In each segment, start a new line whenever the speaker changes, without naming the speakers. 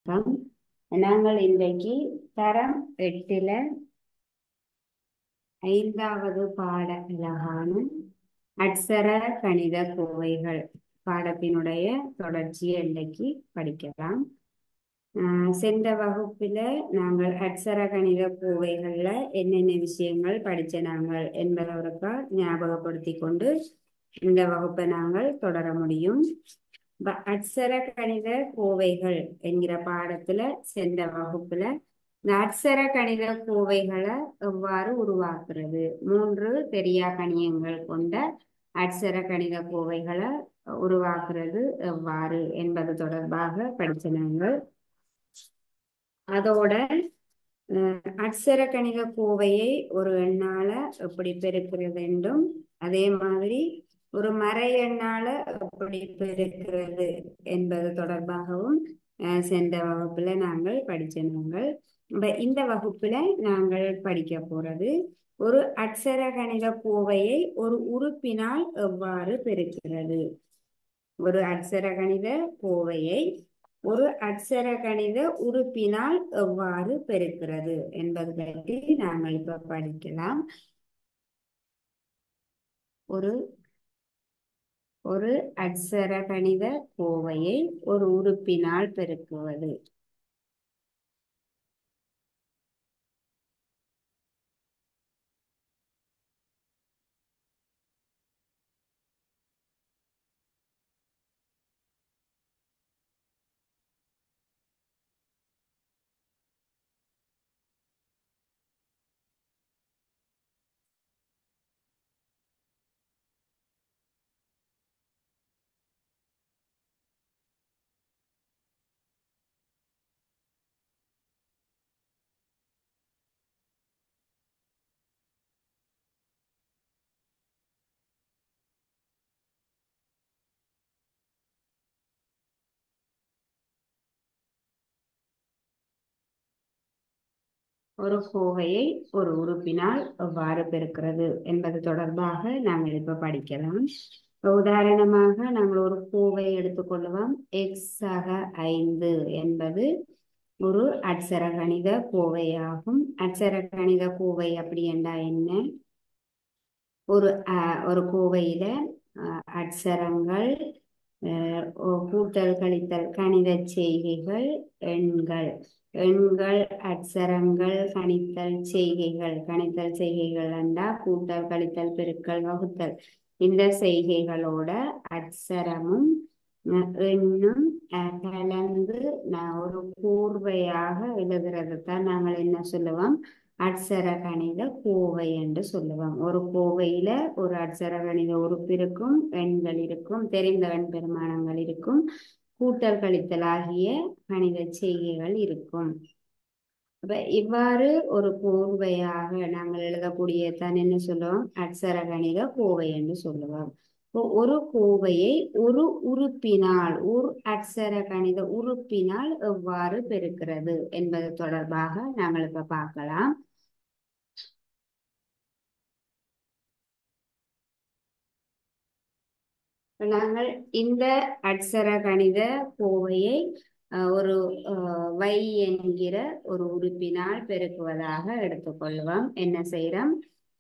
வணக்கம். நாங்கள் இன்றைக்கு தரம் 8ல 5வது பாட அழகான அட்சர கணித கோவைகள் பாடத்தினுடைய தொடர்ச்சியை இன்றைக்கு படிக்கலாம். சென்ற வகுப்பில நாங்கள் அட்சர கணித கோவைகள்ல என்னென்ன விஷயங்கள் படிச்ச நாங்கள் என்பதை ஒருக்கா ஞாபகப்படுத்தி கொண்டு இந்த வகுப்பை நாங்கள் தொடர முடியும். அட்சர கணித கோவைகள் என்கிற பாடத்துல சென்ற வகுப்புல இந்த அட்சர கணித கோவைகளை எவ்வாறு உருவாக்குறது, 3 தெரியா கணியங்கள் கொண்ட அட்சர கணித கோவைகளை உருவாக்குறது எவ்வாறு என்பது தொடர்பாக படிச்ச நாங்கள். அதோட அட்சர கணித கோவையை ஒரு எண்ணால எப்படி பெருக்கிறது என்றும், அதே மாதிரி ஒரு மறை எண்ணால எப்படி பெருக்கிறது என்பது தொடர்பாகவும் சென்ற வகுப்புல நாங்கள் படிச்ச நாங்கள். இந்த வகுப்புல நாங்கள் படிக்க போறது ஒரு அட்சர கணித கோவையை ஒரு உறுப்பினால் எவ்வாறு பெருக்கிறது. ஒரு அட்சர கணித கோவையை ஒரு அட்சர கணித உறுப்பினால் எவ்வாறு பெருக்கிறது என்பது பற்றி நாங்கள் இப்ப படிக்கலாம். ஒரு அட்சர கணித கோவையை ஒரு உறுப்பினால் பெருக்குவது. ஒரு கோவையை ஒரு உறுப்பினால் எவ்வாறு பெருக்கிறது என்பது தொடர்பாக நாங்கள் இப்ப படிக்கலாம். உதாரணமாக நாங்கள் ஒரு கோவை எடுத்துக்கொள்வோம். x ஆக 5 என்பது ஒரு அட்சர கணித கோவையாகும். அட்சர கணித கோவை அப்படி என்றா என்ன? ஒரு கோவையில அட்சரங்கள், கூட்டல் கழித்தல் கணித செய்கைகள், எண்கள் எண்கள் அட்சரங்கள் கணித்தல் செய்கைகள் என்றா கூட்டல் கழித்தல் பெருக்கல் வகுத்தல் இந்த செய்கைகளோட அட்சரமும் எண்ணும் கலந்து ஒரு கூர்வையாக எழுதுறது தான் நாங்கள் என்ன சொல்லுவோம்? அட்சர கணித கோவை என்று சொல்லுவோம். ஒரு கோவையில ஒரு அட்சர கணித உறுப்பு இருக்கும், எண்கள் இருக்கும், தெரிந்த எண் பெருமானங்கள் இருக்கும், கூட்டல் கழித்தல் ஆகிய கணித செய்கைகள் இருக்கும். அப்ப இவ்வாறு ஒரு கோர்வையாக நாங்கள் எழுதக்கூடிய தான் என்ன சொல்லுவோம்? அட்சர கணித கோவை என்று சொல்லுவோம். ஒரு கோவையை ஒரு உறுப்பினால், ஒரு அட்சர கணித உறுப்பினால் எவ்வாறு பெருக்கிறது என்பது தொடர்பாக நாங்கள் இப்ப பார்க்கலாம். நாங்கள் இந்த அட்சர கணித கோவையை ஒரு y என்கிற ஒரு உறுப்பினால் பெருக்குவதாக எடுத்துக்கொள்வோம். என்ன செய்யறோம்?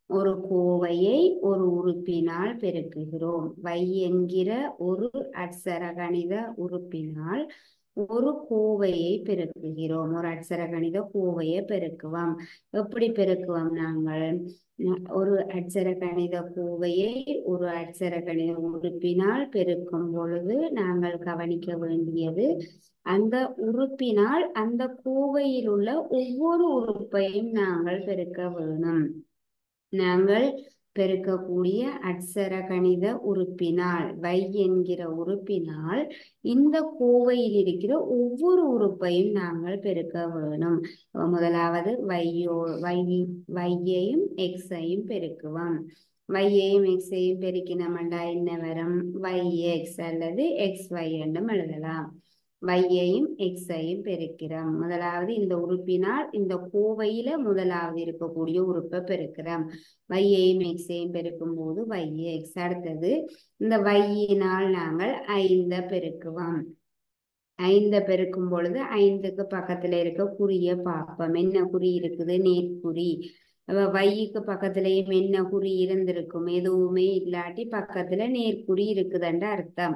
ஒரு கோவையை ஒரு உறுப்பினால் பெருக்குகிறோம். y என்கிற ஒரு அட்சர கணித உறுப்பினால் ஒரு கோவையை பெருக்குகிறோம். ஒரு அட்சர கணித கோவையை பெருக்குவோம். எப்படி பெருக்குவோம்? நாங்கள் ஒரு அட்சர கணித கோவையை ஒரு அட்சர கணித உறுப்பினால் பெருக்கும் பொழுது நாங்கள் கவனிக்க வேண்டியது, அந்த உறுப்பினால் அந்த கோவையில் உள்ள ஒவ்வொரு உறுப்பையும் நாங்கள் பெருக்க வேணும். நாங்கள் பெருக்கக்கூடிய அட்சர கணித உறுப்பினால், y என்கிற உறுப்பினால் இந்த கோவையில் இருக்கிற ஒவ்வொரு உறுப்பையும் நாங்கள் பெருக்க வேணும். முதலாவது y-யையும் x-ஐயும் பெருக்குவோம். y-யையும் x-ஐயும் பெருக்கினோம்டா என்ன வரும்? yx அல்லது xy என்றும் எழுதலாம். y-யையும் x-ஐயும் பெருக்கிறோம். முதலாவது இந்த உறுப்பினால் இந்த கோவையில முதலாவது இருக்கக்கூடிய உறுப்பை பெருக்கிறோம். y-யையும் x-ஐயும் பெருக்கும் போது yx. அடுத்தது இந்த y-யினால் நாங்கள் 5 பெருக்குவோம். ஐந்த பெருக்கும் பொழுது ஐந்துக்கு பக்கத்துல இருக்க குறிய பார்ப்போம். என்ன குறி இருக்குது? நேர்குறி. வைக்கு பக்கத்துலயும் என்ன குறி இருந்திருக்கும்? எதுவுமே இல்லாட்டி பக்கத்துல நேர்குறி இருக்குதுன்ற அர்த்தம்.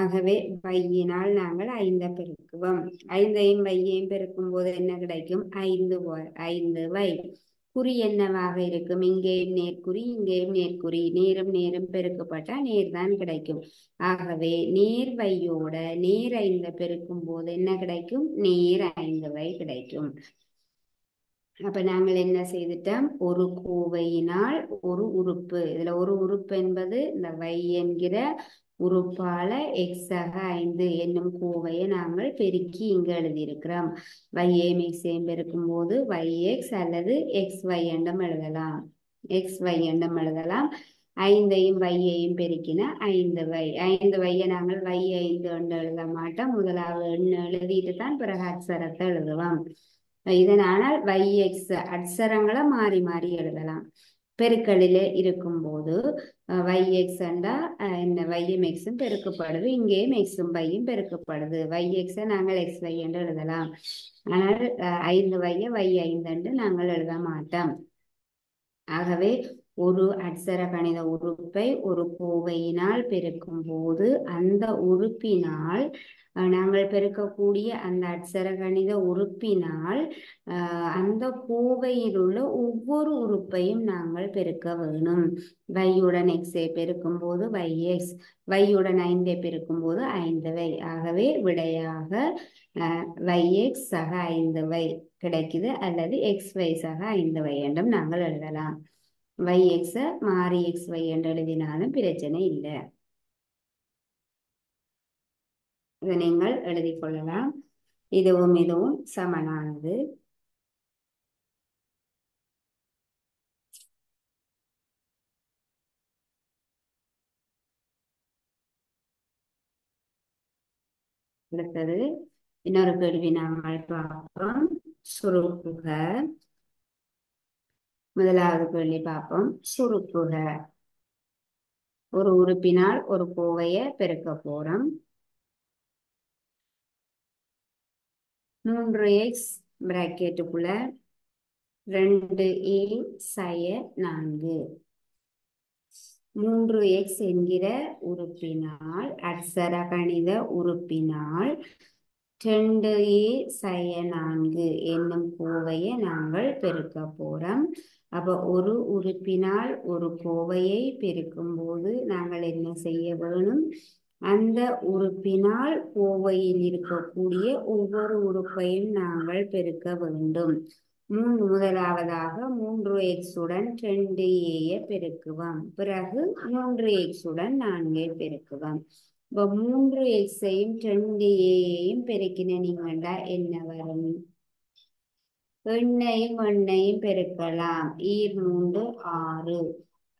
ஆகவே வையினால் நாங்கள் ஐந்த பெருக்குவோம். ஐந்தையும் வையையும் பெருக்கும் போது என்ன கிடைக்கும்? ஐந்து வை. குறி என்னவாக இருக்கும்? இங்கேயும் நேர்குறி, இங்கேயும் நேர்குறி. நேரும் நேரும் பெருக்கப்பட்டா நேர் தான் கிடைக்கும். ஆகவே நேர் வையோட நேர் ஐந்து பெருக்கும் போது என்ன கிடைக்கும்? நேர் ஐந்து வை கிடைக்கும். அப்ப நாங்கள் என்ன செய்துட்டோம்? ஒரு கோவையினால் ஒரு உறுப்பு. இதுல ஒரு உறுப்பு என்பது இந்த வை என்கிற உறுப்பால எக்ஸாக 5 என்னும் கோவையை நாங்கள் பெருக்கி இங்கு எழுதியிருக்கிறோம். வையை மிக்ஸையும் பெருக்கும் போது வைஎக்ஸ் அல்லது எக்ஸ் வை என்றும் எழுதலாம். எக்ஸ் வை என்றும் எழுதலாம். ஐந்தையும் வையையும் பெருக்கின ஐந்து வையை நாங்கள் வை 5 என்று எழுத மாட்டோம். முதலாவது எண்ணு எழுதிட்டு தான் பிறகு அட்சரத்தை எழுதுவோம். இதனால் வைஎக்ஸ் அட்சரங்களை மாறி மாறி எழுதலாம். பெருக்களிலே இருக்கும் போது வைஎக்ஸ் என்றா என்ன? வையும் எக்ஸும் பெருக்கப்படுது. இங்கேயும் எக்ஸும் வையும் பெருக்கப்படுது. வைஎக்ஸை நாங்கள் எக்ஸ் வை என்று எழுதலாம். ஆனால் 5 வையை வை 5 என்று நாங்கள் எழுத மாட்டோம். ஆகவே ஒரு அட்சர கணித உறுப்பை ஒரு கோவையினால் பெருக்கும் போது அந்த உறுப்பினால் நாங்கள் பெருக்கக்கூடிய அந்த அட்சர கணித உறுப்பினால் அந்த கோவையில் உள்ள ஒவ்வொரு உறுப்பையும் நாங்கள் பெருக்க வேணும். வையுடன் எக்ஸை பெருக்கும் போது வை எக்ஸ், வையுடன் 5ஐ பெருக்கும் போது 5 வை. ஆகவே விடையாக வை எக்ஸ் சக 5 வை கிடைக்குது. அல்லது எக்ஸ் வை சக 5 வை என்றும் நாங்கள் எழுதலாம். வை எக்ஸ மாறி எக்ஸ் வை என்று எழுதினாலும் பிரச்சனை இல்லை. இதை நீங்கள் எழுதி கொள்ளலாம். இதுவும் இதுவும் சமனானது. அடுத்தது இன்னொரு கேள்வி நாங்கள் பார்ப்போம். சுருக்குக. முதலாவது கேள்வி பார்ப்போம். சுருக்குக. ஒரு உறுப்பினால் ஒரு கோவையை பெருக்க போறோம். 3x பிராக்கெட்டுக்குள்ள 2a சய 4. 3x என்கிற உறுப்பினால் அட்சர கணித உறுப்பினால் 2a சய 4 என்னும் கோவையை நாங்கள் பெருக்க போறோம். அப்ப ஒரு உறுப்பினால் ஒரு கோவையை பெருக்கும் போது நாங்கள் என்ன செய்ய வேணும்? அந்த உறுப்பினால் கோவையில் இருக்கக்கூடிய ஒவ்வொரு உறுப்பையும் நாங்கள் பெருக்க வேண்டும். முதலாவதாக 3x உடன் 2a பெருக்குவோம். பிறகு 3x உடன் 4 பெருக்குவோம். இப்போ 3xையும் 2aயையும் பெருக்கின நீங்கண்டா என்ன வரும்? எண்ணையும் பெருக்கலாம். 3 6.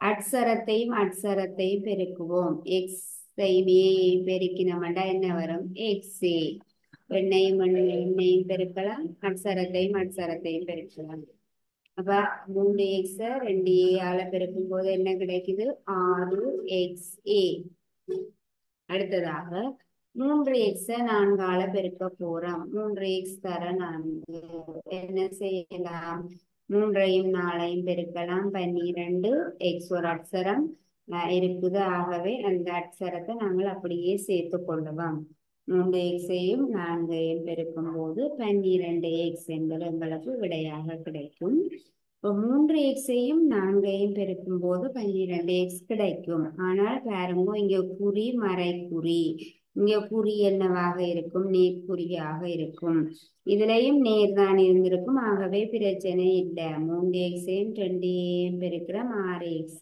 அட்சரத்தையும் பெருக்குவோம். எக்ஸையும் பெருக்கினோம்டா என்ன வரும்? எக்ஸே. எண்ணையும் பெருக்கலாம். அட்சரத்தையும் பெருக்கலாம். அப்ப 3x 2a பெருக்கும் போது என்ன கிடைக்குது? 6xa. அடுத்ததாக 3x 4 பெருக்க போறோம். 3x தர 4. என்ன செய்யலாம்? 3ஐயும் 4ஐயும் பெருக்கலாம். 12. x ஒரு அட்சரம் இருக்குது. ஆகவே அந்த அட்சரத்தை நாங்கள் அப்படியே சேர்த்து கொள்ளுவோம். 3xையும் 4ஐயும் பெருக்கும் போது 12x என்பது எங்களுக்கு விடையாக கிடைக்கும். இப்போ 3xையும் 4ஐயும் பெருக்கும் போது 12x கிடைக்கும். ஆனால் பாருங்க, இங்க குறி மறைக்குறி. இங்க குறி என்னவாக இருக்கும்? நேர்குறியாக இருக்கும். இதுலயும் நேர்தான் இருந்திருக்கும். ஆகவே பிரச்சனை இல்லை. 3xையும் 2aயையும் பெருக்கிறோம். 6x.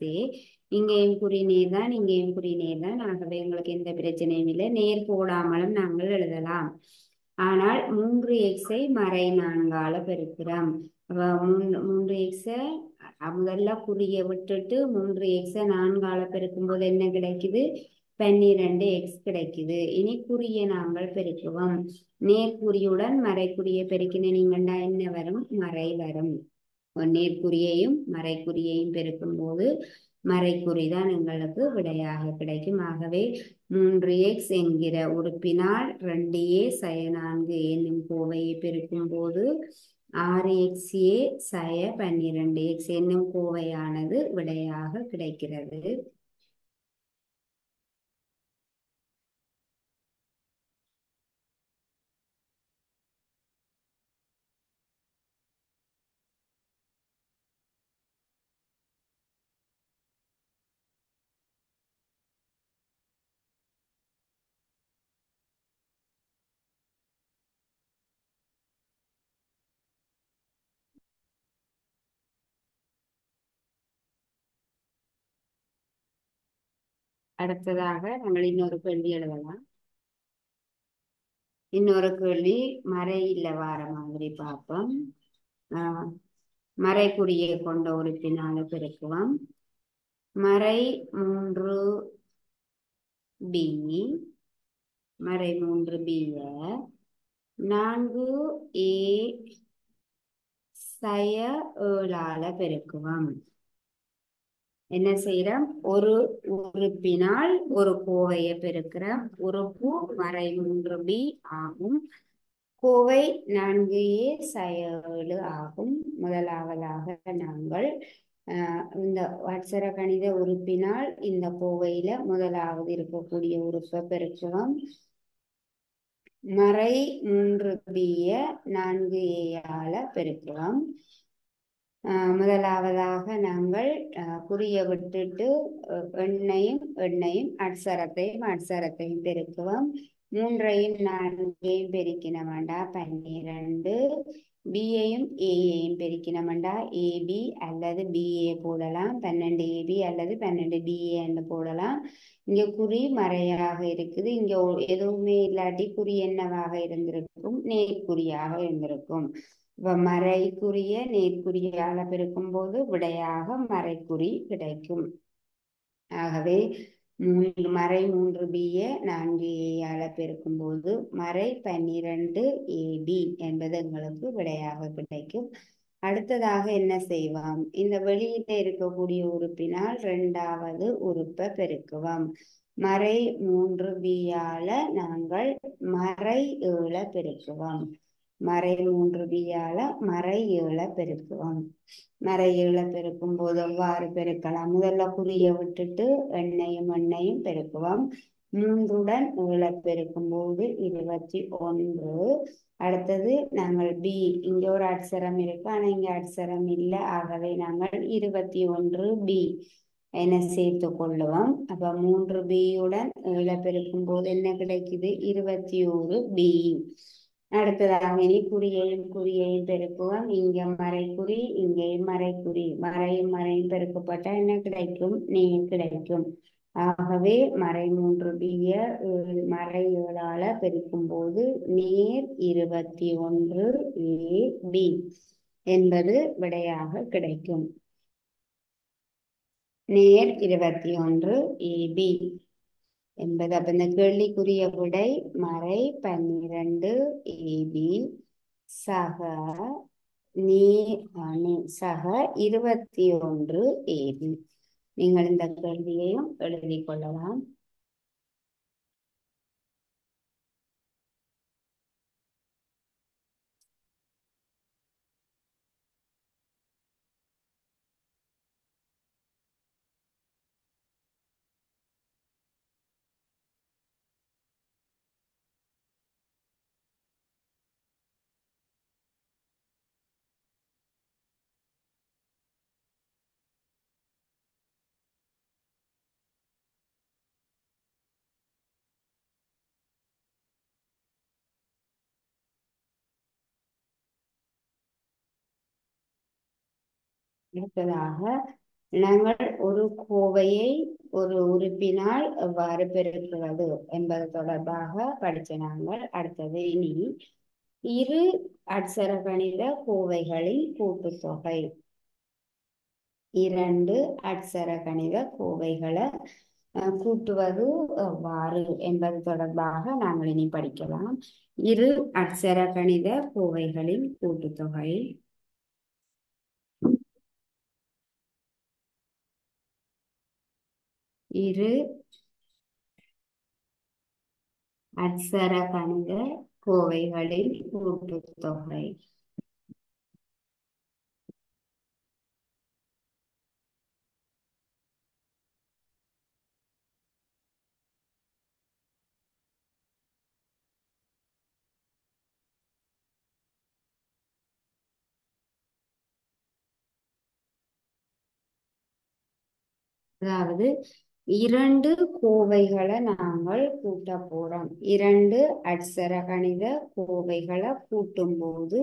இங்கேயும் குறி நேர்தான், இங்கேயும் குறி நேர்தான். ஆகவே எங்களுக்கு எந்த பிரச்சனையும் இல்லை. நேர் போடாமலும் நாங்கள் எழுதலாம். ஆனால் 3xஐ மறை 4 பெருக்கிறோம். 3x முதல்ல குறிய விட்டுட்டு 3x 4 பெருக்கும் போது என்ன கிடைக்குது? 12x கிடைக்குது. இனி குறிய நாங்கள் பெருக்குவோம். நேர்குறியுடன் மறைக்குறியை பெருக்கின நீங்கண்டா என்ன வரும்? மறை வரும். நேர்குறியையும் மறைக்குறியையும் பெருக்கும் போது மறைக்குறிதான் எங்களுக்கு விடையாக கிடைக்கும். ஆகவே 3x என்கிற உறுப்பினால் 2a சய 4 என்னும் கோவையை பெருக்கும் போது 6xa சய 12x என்னும் கோவையானது விடையாக கிடைக்கிறது. அடுத்ததாக நாங்கள் இன்னொரு கேள்வி எழுதலாம். இன்னொரு கேள்வி மறையில வார மாதிரி பார்ப்போம். மறைக்குறியை கொண்ட உறுப்பினால பெருக்குவோம். மறை 3b மறை 3b 4a சய 7 பெருக்குவோம். என்ன செய்யறோம்? ஒரு உறுப்பினால் ஒரு கோவையை பெருக்கிறோம். உறுப்பு மறை 3b ஆகும். கோவை 4a சய 7 ஆகும். முதலாவதாக நாங்கள் இந்த அட்சர கணித உறுப்பினால் இந்த கோவையில முதலாவது இருக்கக்கூடிய உறுப்பை பெருக்குவோம். மறை 3b 4a பெருக்குவோம். முதலாவதாக நாங்கள் குறிய விட்டுட்டு எண்ணையும் அட்சரத்தையும் பெருக்குவோம். 3ஐயும் 4ஐயும் பெருக்கின வேண்டாம் 12. பியையும் ஏயையும் பெருக்கின வேண்டாம் ab அல்லது ba போடலாம். 12ab அல்லது 12ba என்று போடலாம். இங்க குறி மறையாக இருக்குது. இங்க எதுவுமே இல்லாட்டி குறி என்னவாக இருந்திருக்கும்? நேர்குறியாக இருந்திருக்கும். இப்ப மறைக்குரிய நேர்குறியால பெருக்கும் போது விடையாக மறைக்குறி கிடைக்கும். ஆகவே மறை 3b 4a பெருக்கும் போது மறை 12ab என்பது எங்களுக்கு விடையாக கிடைக்கும். அடுத்ததாக என்ன செய்வோம்? இந்த வெளியில இருக்கக்கூடிய உறுப்பினால் 2வது உறுப்பை பெருக்குவோம். மறை 3b நாங்கள் மறை 7 பெருக்குவோம். மறை 3b மறை 7 பெருக்குவோம். மறை 7 பெருக்கும் போது எவ்வாறு பெருக்கலாம்? முதல்ல குறிய விட்டுட்டு எண்ணையும் பெருக்குவோம். 3உடன் 7 பெருக்கும் போது 21. அடுத்தது நாங்கள் b இங்க ஒரு அட்சரம் இருக்கு, ஆனா இங்க அட்சரம் இல்லை. ஆகவே நாங்கள் 21b என சேர்த்து கொள்ளுவோம். அப்ப 3b உடன் 7 பெருக்கும் போது என்ன கிடைக்குது? 21b. அடுத்ததாக இனி குறியையும் பெருக்குவோம். இங்க மறைக்குறி, இங்கேயும் மறைக்குறி. மறையும் பெருக்கப்பட்ட என்ன கிடைக்கும்? நேர் கிடைக்கும். ஆகவே மறை 3b மறை 7 பெருக்கும் போது நேர் 21ab என்பது விடையாக கிடைக்கும். நேர் 21ab என்பது. அப்ப இந்த கேள்விக்குரிய விடை மறை 12ab சக 21ab. நீங்கள் இந்த கேள்வியையும் எழுதி கொள்ளலாம். அடுத்ததாக நாங்கள் ஒரு கோவையை ஒரு உறுப்பினால் எவ்வாறு பெருக்குவது என்பது தொடர்பாக படிச்ச நாங்கள். அடுத்தது இனி இரு அட்சர கணித கோவைகளின் கூட்டுத்தொகை. 2 அட்சர கணித கோவைகளை கூட்டுவது எவ்வாறு என்பது தொடர்பாக நாங்கள் இனி படிக்கலாம். இரு அட்சர கணித கோவைகளின் கூட்டுத்தொகை. . இரு அட்சர கணித கோவைகளின் கூட்டுத்தொகை. அதாவது இரண்டு கோவைகளை நாங்கள் கூட்ட போறோம். இரண்டு அட்சர கணித கோவைகளை கூட்டும் போது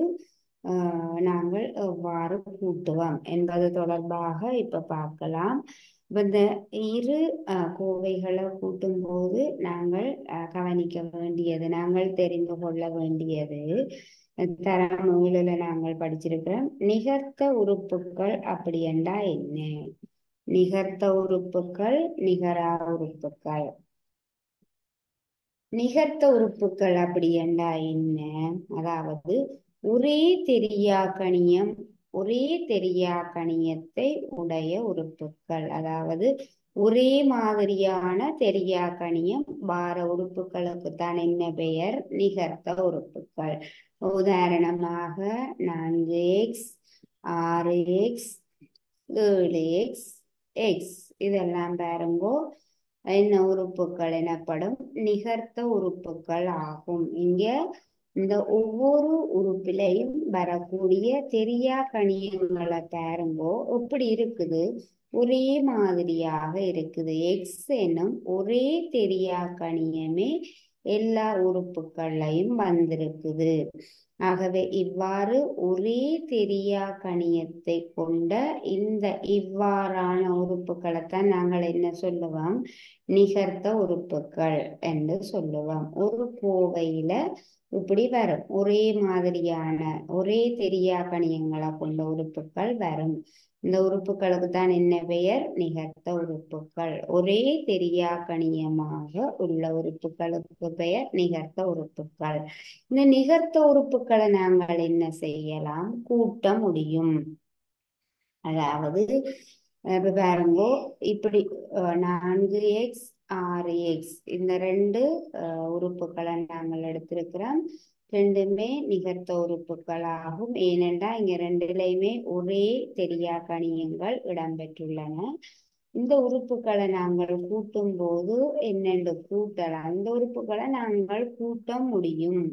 நாங்கள் எவ்வாறு கூட்டுவோம் என்பது தொடர்பாக இப்ப பார்க்கலாம். இந்த இரு கோவைகளை கூட்டும் போது நாங்கள் கவனிக்க வேண்டியது, நாங்கள் தெரிந்து கொள்ள வேண்டியது, தரம் 7ல நாங்கள் படிச்சிருக்கிறோம். நிகர்த்த உறுப்புகள் அப்படி என்றா என்ன? நிகர்த்த உறுப்புகள், நிகரா உறுப்புகள். நிகர்த்த உறுப்புகள் அப்படி என்றா என்ன? அதாவது ஒரே தெரியாக்கணியம், ஒரே தெரியாக்கணியத்தை உடைய உறுப்புகள். அதாவது ஒரே மாதிரியான தெரியாக்கணியம் வார உறுப்புகளுக்கு தான் என்ன பெயர்? நிகர்த்த உறுப்புகள். உதாரணமாக 4x, 6x, 7x, x இதெல்லாம் பாருங்கோ என்ன உறுப்புகள் எனப்படும்? நிகர்த்த உறுப்புகள் ஆகும். இங்க இந்த ஒவ்வொரு உறுப்பிலையும் வரக்கூடிய தெரியா கணியங்களை பாருங்கோ எப்படி இருக்குது? ஒரே மாதிரியாக இருக்குது. எக்ஸ் என்னும் ஒரே தெரியா கணியமே எல்லா உறுப்புகளையும் வந்திருக்குது. ஆகவே இவ்வாறு ஒரே தெரியா கணியத்தை கொண்ட இந்த இவ்வாறான உறுப்புகளைத்தான் நாங்கள் என்ன சொல்லுவோம்? நிகர்த்த உறுப்புகள் என்று சொல்லுவோம். ஒரு கோவையில இப்படி வரும். ஒரே மாதிரியான ஒரே தெரியா கணியங்களை கொண்ட உறுப்புகள் வரும். இந்த உறுப்புகளுக்கு தான் என்ன பெயர்? நிகர்த்த உறுப்புகள். ஒரே தெரியா கணியமாக உள்ள உறுப்புகளுக்கு பெயர் நிகர்த்த உறுப்புகள். இந்த நிகர்த்த உறுப்புகளை நாங்கள் என்ன செய்யலாம்? கூட்ட முடியும். அதாவது பாருங்கோ இப்படி 4x, 6x இந்த ரெண்டு உறுப்புகளை நாங்கள் எடுத்திருக்கிறோம். ரெண்டுமே நிகர்த்த உறுப்புகள் ஆகும். ஏனென்றா இங்க ரெண்டுலையுமே ஒரே தெரியா கணியங்கள் இடம்பெற்றுள்ளன. இந்த உறுப்புகளை நாங்கள் கூட்டும் போது என்னென்று கூட்டலாம்? இந்த உறுப்புகளை நாங்கள் கூட்ட முடியும்.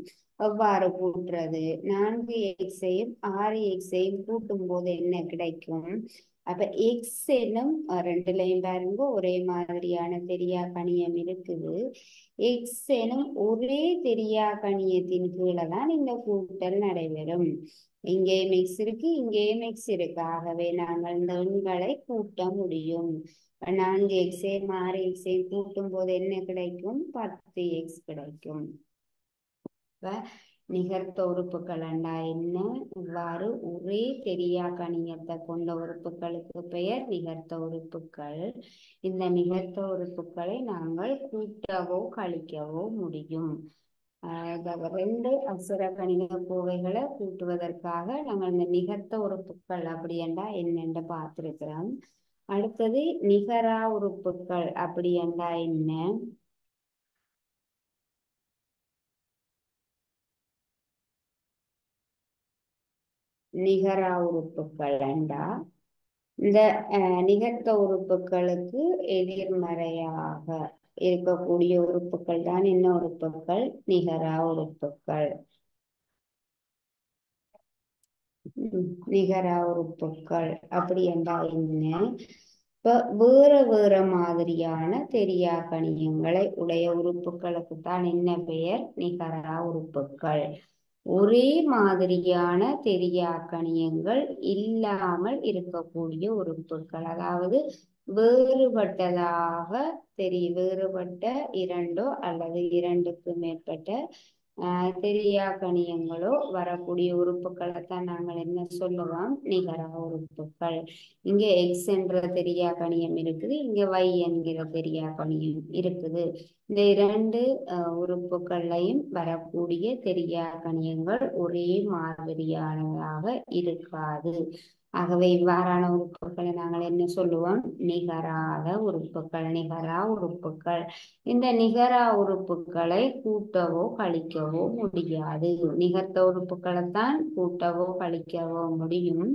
எவ்வாறு கூட்டுறது? 4x-ஐயும் 6x-ஐயும் கூட்டும் போது என்ன கிடைக்கும்? அப்ப எக்ஸ் என்னும் ரெண்டுலையும் பாருங்க ஒரே மாதிரியான தெரியா கணியம் இருக்குது. எக்ஸ் எனும் ஒரே தெரியா கணியத்தின் கீழே தான் இந்த கூட்டல் நடைபெறும். இங்கேயும் எக்ஸ் இருக்கு, இங்கேயும் எக்ஸ் இருக்கு. ஆகவே நாங்கள் இந்த எண்களை கூட்ட முடியும். 4x-ஐயும் 6x-ஐயும் கூட்டும் போது என்ன கிடைக்கும்? 10x கிடைக்கும். நிகர்த்த உறுப்புகள் என்றா என்ன? இவ்வாறு ஒரே தெரியா கணியத்தை கொண்ட உறுப்புகளுக்கு பெயர் நிகர்த்த உறுப்புகள். இந்த நிகர்த்த உறுப்புகளை நாங்கள் கூட்டவோ கழிக்கவோ முடியும். ரெண்டு அசுர கணித கோவைகளை கூட்டுவதற்காக நாங்கள் இந்த நிகர்த்த உறுப்புகள் அப்படி என்றா என்னென்று பார்த்திருக்கிறோம். அடுத்தது நிகரா உறுப்புகள் அப்படி என்றா என்ன? நிகரா உறுப்புகள் என்றா இந்த நிகர்த்த உறுப்புகளுக்கு எதிர்மறையாக இருக்கக்கூடிய உறுப்புகள் தான் என்ன உறுப்புகள்? நிகரா உறுப்புகள். நிகரா உறுப்புகள் அப்படி என்றால் என்ன? இப்ப வேற வேற மாதிரியான தெரியா கணியங்களை உடைய உறுப்புகளுக்கு தான் என்ன பெயர்? நிகரா உறுப்புகள். ஒரே மாதிரியான தெரியா கணியங்கள் இல்லாமல் இருக்கக்கூடிய உறுப்புகள். அதாவது வேறுபட்டதாக வேறுபட்ட இரண்டோ அல்லது இரண்டுக்கு மேற்பட்ட தெரியா கணியங்களோ வரக்கூடிய உறுப்புகளைத்தான் நாங்கள் என்ன சொல்லுவோம்? நிகரா உறுப்புகள். இங்க எக்ஸ் என்ற தெரியா கணியம் இருக்குது, இங்க y என்கிற தெரியா கணியம் இருக்குது. இந்த இரண்டு உறுப்புகளையும் வரக்கூடிய தெரியா கணியங்கள் ஒரே மாதிரியானதாக இருக்காது. ஆகவே இவ்வாறான உறுப்புகளை நாங்கள் என்ன சொல்லுவோம்? நிகராத உறுப்புகள், நிகரா உறுப்புகள். இந்த நிகரா உறுப்புகளை கூட்டவோ கழிக்கவோ முடியாது. நிகர்த்த உறுப்புகளைத்தான் கூட்டவோ கழிக்கவோ முடியும்.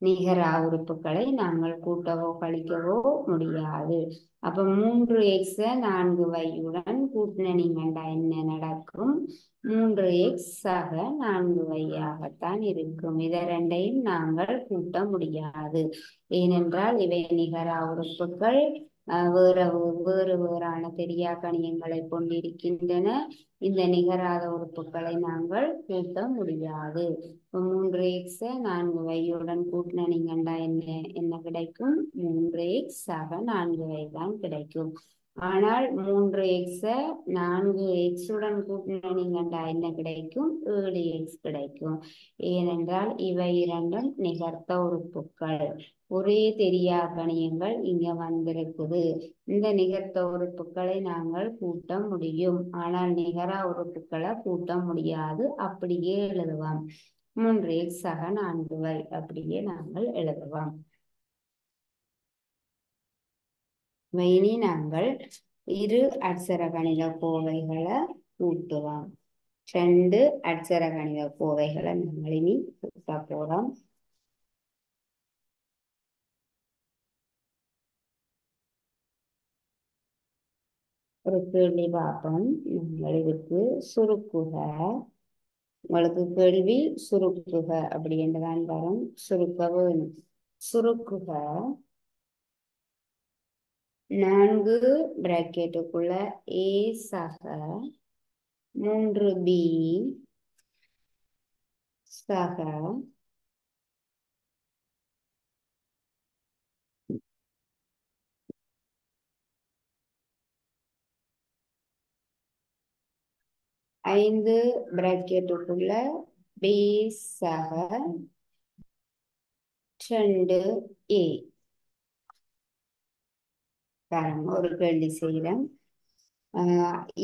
நிகரா உறுப்புகளை நாங்கள் கூட்டவோ கழிக்கவோ முடியாது. அப்ப 3x 4y கூட்டின நீங்கண்டா என்ன நடக்கும்? 3x ஆக 4y ஆகத்தான் இருக்கும். இதை ரெண்டையும் நாங்கள் கூட்ட முடியாது. ஏனென்றால் இவை நிகரா உறுப்புகள் வேறு வேறான தெரியா கணியங்களை கொண்டிருக்கின்றன. இந்த நிகராத உறுப்புகளை நாங்கள் கூட்ட முடியாது. 3x 4y கூட்டின நீங்கண்டா என்ன என்ன கிடைக்கும்? 3x ஆக 4y தான் கிடைக்கும். ஆனால் 3x 4x கூட்டின நீங்கண்டா என்ன கிடைக்கும்? 7x கிடைக்கும். ஏனென்றால் இவை இரண்டும் நிகர்த்த உறுப்புகள். ஒரே தெரியா கணியங்கள் இங்க வந்திருக்குது. இந்த நிகர்த்த உறுப்புகளை நாங்கள் கூட்ட முடியும். ஆனால் நிகரா உறுப்புகளை கூட்ட முடியாது. அப்படியே எழுதுவோம். 3x ஆக 4y அப்படியே நாங்கள் எழுதுவோம். இனி நாங்கள் இரு அட்சர கணித கோவைகளை கூட்டுவோம். 2 அட்சர கணித கோவைகளை நாங்கள் இனி கூட்ட போறோம். ஒரு கேள்வி பார்ப்போம். நாங்கள் இதுக்கு சுருக்குக, உங்களுக்கு கேள்வி சுருக்குக அப்படி என்றுதான் வரும். சுருக்க வேணும். சுருக்குக 4 பிராக்கெட்டுக்குள்ள a சக 3b சக 5 பிராக்கெட்டுக்குள்ள b சக 2a. பாருங்க, ஒரு கேள்வி செய்கிறேன்.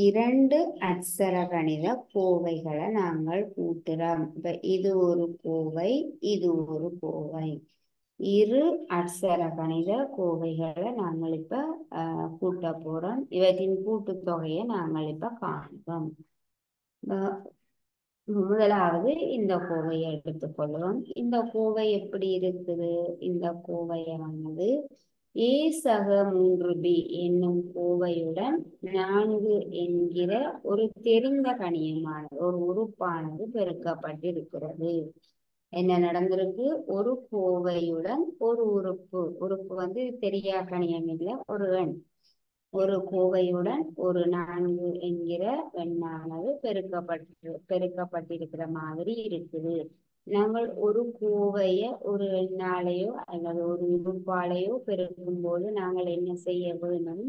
2 அட்சர கணித கோவைகளை நாங்கள் கூட்டுறோம். இப்ப இது ஒரு கோவை, இது ஒரு கோவை. இரு அட்சர கணித கோவைகளை நாங்கள் இப்ப கூட்ட போறோம். இவற்றின் கூட்டுத்தொகையை நாங்கள் இப்ப காண்போம். முதலாவது இந்த கோவையை எடுத்துக்கொள்வோம். இந்த கோவை எப்படி இருக்குது? இந்த கோவையானது a சக 3b என்னும் கோவையுடன் 4 என்கிற ஒரு தெரிந்த கணியமானது, ஒரு உறுப்பானது பெருக்கப்பட்டிருக்கிறது. என்ன நடந்திருக்கு? ஒரு கோவையுடன் ஒரு உறுப்பு, உறுப்பு தெரியா கணியம் இல்லை, ஒரு எண். ஒரு கோவையுடன் ஒரு 4 என்கிற எண்ணானது பெருக்கப்பட்டிருக்கிற மாதிரி இருக்குது. நாங்கள் ஒரு கோவைய ஒரு எண்ணாலேயோ அல்லது ஒரு உறுப்பாலேயோ பெருக்கும் போது நாங்கள் என்ன செய்ய வேண்டும்?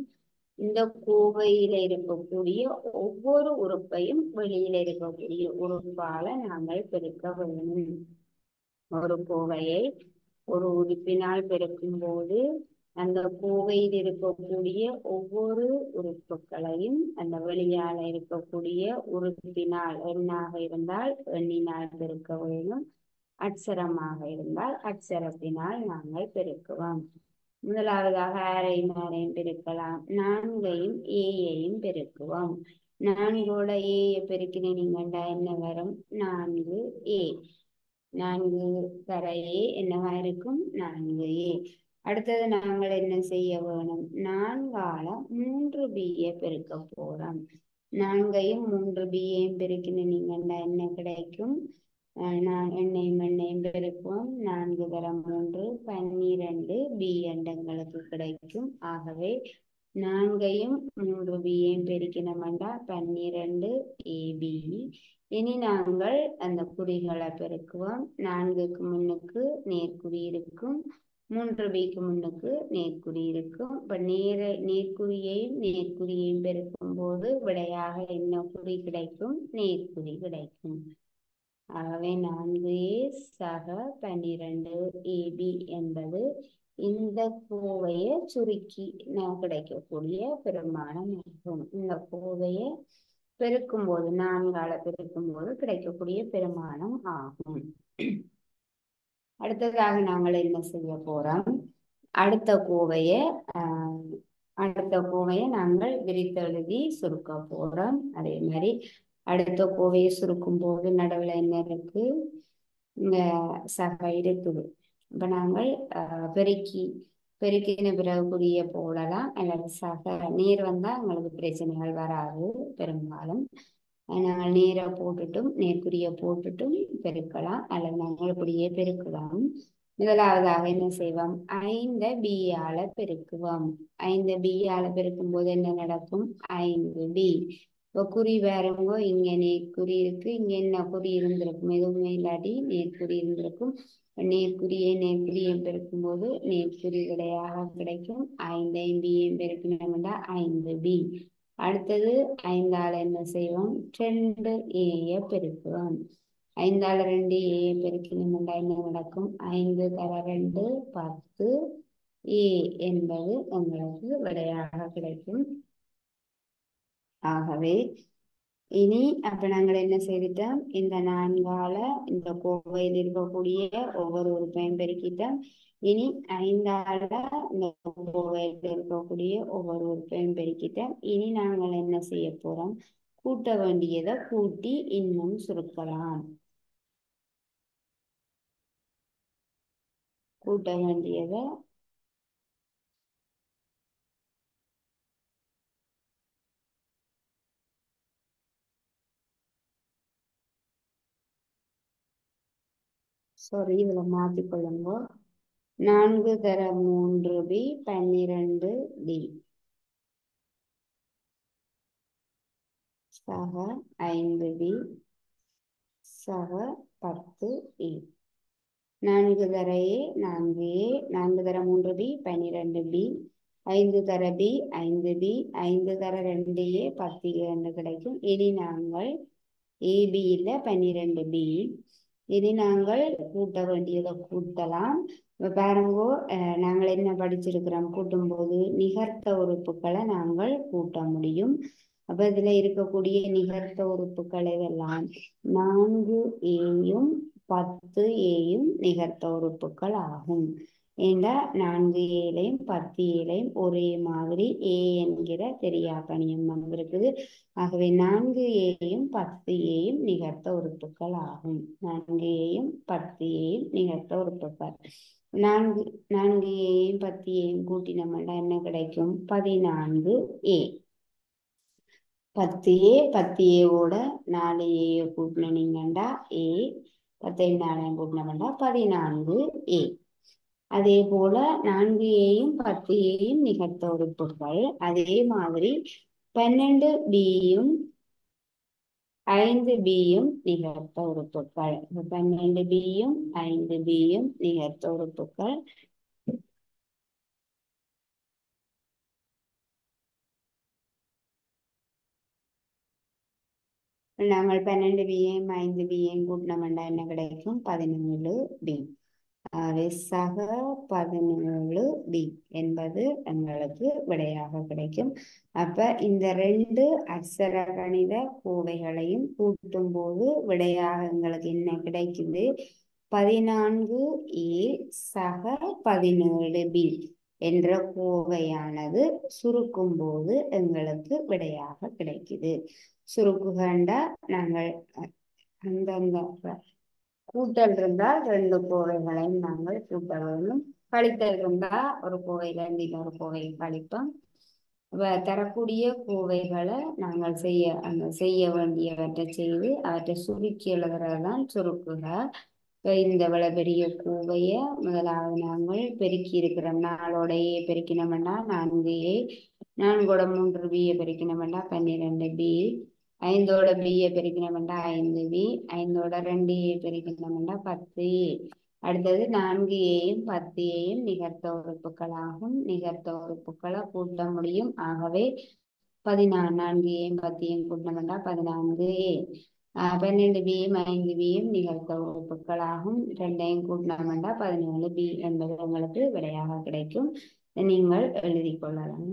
இந்த கோவையில இருக்கக்கூடிய ஒவ்வொரு உறுப்பையும் வெளியில இருக்கக்கூடிய உறுப்பால நாங்கள் பெருக்க வேண்டும். ஒரு கோவையை ஒரு உறுப்பினால் பெருக்கும் போது அந்த கோவையில் இருக்கக்கூடிய ஒவ்வொரு உறுப்புகளையும் அந்த வெளியால இருக்கக்கூடிய உறுப்பினால், எண்ணாக இருந்தால் எண்ணினால் பெருக்க வேண்டும், அட்சரமாக இருந்தால் அட்சரத்தினால் நாங்கள் பெருக்குவோம். முதலாவதாக ஆரையும் ஆரையும் பெருக்கலாம். 4ஐயும் ஏயையும் பெருக்குவோம். 4ஓட ஏயை பெருக்கின நீங்கண்டா என்ன வரும்? 4a. 4 தரையே என்னவா இருக்கும்? 4a. அடுத்தது நாங்கள் என்ன செய்ய வேணும்? 4ஆல 3bயை பெருக்க போறோம். 4ஐயும் 3bயையும் பெருக்கின நீங்கண்டா என்ன கிடைக்கும்? எண்ணையும் பெருக்குவோம். 4 தரம் 3 12b எங்களுக்கு கிடைக்கும். ஆகவே 4ஐயும் 3bயையும் பெருக்கினோம்டா 12ab. இனி நாங்கள் அந்த குறிகளை பெருக்குவோம். 4க்கு முன்னுக்கு நேர்குறி இருக்கும், 3bக்கு முன்னுக்கு நேர்குறி இருக்கும். இப்ப நேர்குறியையும் நேர்குறியையும் பெருக்கும் போது விடையாக என்ன குறி கிடைக்கும்? நேர்குறி கிடைக்கும். ஆகவே 4a சக 12ab என்பது இந்த கோவையை சுருக்கி கிடைக்கக்கூடிய பெருமானம் ஆகும். இந்த கோவையை பெருக்கும் போது 4ஆல பெருக்கும் போது கிடைக்கக்கூடிய பெருமானம் ஆகும். அடுத்ததாக நாங்கள் என்ன செய்ய போறோம்? அடுத்த கோவைய ஆஹ், அடுத்த கோவையை நாங்கள் விரித்தெழுதி சுருக்க போறோம். அதே மாதிரி அடுத்த கோவையை சுருக்கும் போது நடுவில் என்ன இருக்கு? இங்க சக இருக்குது. இப்ப நாங்கள் பெருக்கின பிறகு குறிய போடலாம், அல்லது சக நீர் வந்தா எங்களுக்கு பிரச்சனைகள் வராது பெரும்பாலும். நாங்கள் நேர போட்டுட்டும் நேர்குறிய போட்டுட்டும் பெருக்கலாம், அல்லது நாங்கள் இப்படியே பெருக்கலாம். முதலாவதாக என்ன செய்வோம்? 5b-ஆல பெருக்குவோம். 5b-ஆல பெருக்கும் போது என்ன நடக்கும்? 5b. இப்போ குறி பாருங்க, இங்க நேர்குறி இருக்கு, இங்க என்ன குறி இருந்திருக்கும்? எதுவுமே இல்லாட்டி நேர்குறி இருந்திருக்கும். நேர்குறியை பெருக்கும் போது நேர்குறி விடையாக கிடைக்கும். 5b பெருக்கினோம்னா 5b. அடுத்தது 5-ஆல என்ன செய்வோம்? 2a பெருக்குவோம். 5-ஆல 2a பெருக்கினோம்னா என்ன நடக்கும்? 5 தர 2 10 a என்பது உங்களுக்கு விடையாக கிடைக்கும். ஆகவே இனி அப்ப நாங்கள் என்ன செய்துட்டோம்? இந்த 4-ஆல இந்த கோவையில் இருக்கக்கூடிய ஒவ்வொரு உறுப்பையும் பெருக்கிட்டோம். இனி 5-ஆல இந்த கோவையில் இருக்கக்கூடிய ஒவ்வொரு உறுப்பையும் பெருக்கிட்டோம். இனி நாங்கள் என்ன செய்ய போறோம்? கூட்ட வேண்டியதை கூட்டி இன்னும் சுருக்கலாம். கூட்ட வேண்டியதை இதுல மாற்றிக்கொள்ளுங்க. 4 தர 3b 12d சக 5b சக 10a. 4 தர a 4a, 4 தர 3b 12b, 5 தர b 5b, 5 தர 2a 10a என்று கிடைக்கும். இனி நாங்கள் ஏபியில் 12b. இனி நாங்கள் கூட்ட வேண்டியதை கூட்டலாம். இப்போ பாருங்கோ, நாங்கள் என்ன படிச்சிருக்கிறோம்? கூட்டும்போது நிகர்த்த உறுப்புகளை நாங்கள் கூட்ட முடியும். அப்ப இதுல இருக்கக்கூடிய நிகர்த்த உறுப்புகள் இதெல்லாம் 4a-யும் 10a-யும் நிகர்த்த உறுப்புகள் ஆகும். ஏண்டா 4a-லையும் 10a-லையும் ஒரே மாதிரி a என்கிற தெரியாக்கணியம் வந்திருக்குது. ஆகவே 4a-யும் 10a-யும் நிகர்த்த உறுப்புகள் ஆகும். 4a-யும் 10a-யும் நிகர்த்த உறுப்புகள். 4a-யும் 10a-யும் கூட்டினோம்னா என்ன கிடைக்கும்? 14a. 10a 10a-வோட 4a கூட்டினீங்கன்னா a, 10 4 கூட்டினோம்னா 14a. அதே போல 4a-யும் 10a-யும் நிகர்த்த உறுப்புகள். அதே மாதிரி 12b-யும் 5b-யும் நிகர்த்த உறுப்புகள். 12b-யும் 5b-யும் நிகர்த்த உறுப்புகள். நாங்கள் 12b-யும் 5b-யும் கூட்டினோம்னா என்ன கிடைக்கும்? 17b. சக 17b என்பது எங்களுக்கு விடையாக கிடைக்கும். அப்ப இந்த 2 அட்சர கணித கோவைகளையும் கூட்டும் போது விடையாக எங்களுக்கு என்ன கிடைக்குது? 14a சக 17b என்ற கோவையானது சுருக்கும் போது எங்களுக்கு விடையாக கிடைக்குது. சுருக்குகண்டா நாங்கள் அந்தந்த கூட்டல் இருந்தால் 2 கோவைகளையும் நாங்கள் கூட்ட வேண்டும். கழித்தல் இருந்தால் ஒரு கோவையில இருந்து இன்னொரு கோவையை கழிப்போம். தரக்கூடிய கோவைகளை நாங்கள் செய்ய வேண்டியவற்றை செய்து அவற்றை சுருக்கி எழுதுறதுதான் சுருக்குக. இந்த பெரிய கோவைய முதலாவது நாங்கள் பெருக்கி இருக்கிறோம். 4-ஓடையே பெருக்கினோம்னா 4a, 4-ஓட 3b-யை பெருக்கினோம்னா 12b, 5-ஓட b-யை பெருக்கினோம்னா 5b, 5-ஓட 2a பெருக்கினோம்னா 10a. அடுத்தது 4a-யும் 10a-யும் நிகர்த்த உறுப்புகளாகும். நிகர்த்த உறுப்புகளை கூட்ட முடியும். ஆகவே 14 4a-யும் 10a-யும் கூட்டினோம்னா 14a. 12b-யும் 5b-யும் நிகழ்த்த உறுப்புகளாகும். 2-ஐயும் கூட்டினோம்னா 17b என்பது உங்களுக்கு விடையாக கிடைக்கும். நீங்கள் எழுதி கொள்ளலாம்.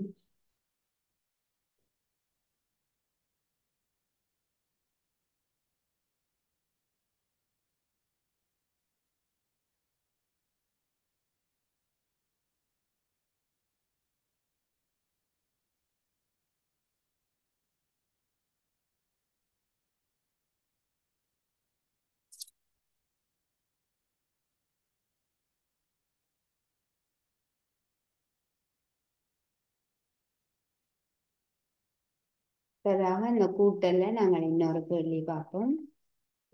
இந்த கூட்டல்ல நாங்கள் இன்னொரு கேள்வி பார்ப்போம்.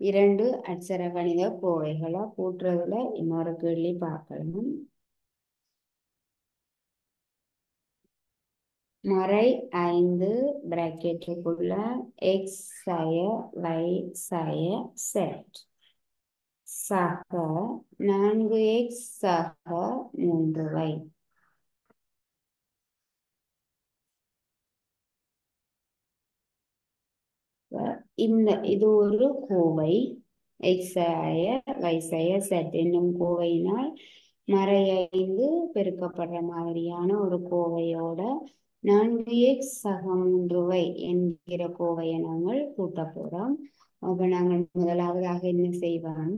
இரண்டு அட்சர கணித கோவைகளை கூட்டுறதுல இன்னொரு கேள்வி பார்க்கணும். மறை 5 பிராக்கெட்டுக்குள்ள எக்ஸ் சய y சய செட் சக 4x சக 3y. இது ஒரு கோவை. எக்ஸாய வைசய செட் என்னும் கோவையினால் மறை 5 பெருக்கப்படுற மாதிரியான ஒரு கோவையோட 4x சக 3y என்கிற கோவையை நாங்கள் கூட்ட போறோம். அப்ப நாங்கள் முதலாவதாக என்ன செய்வோம்,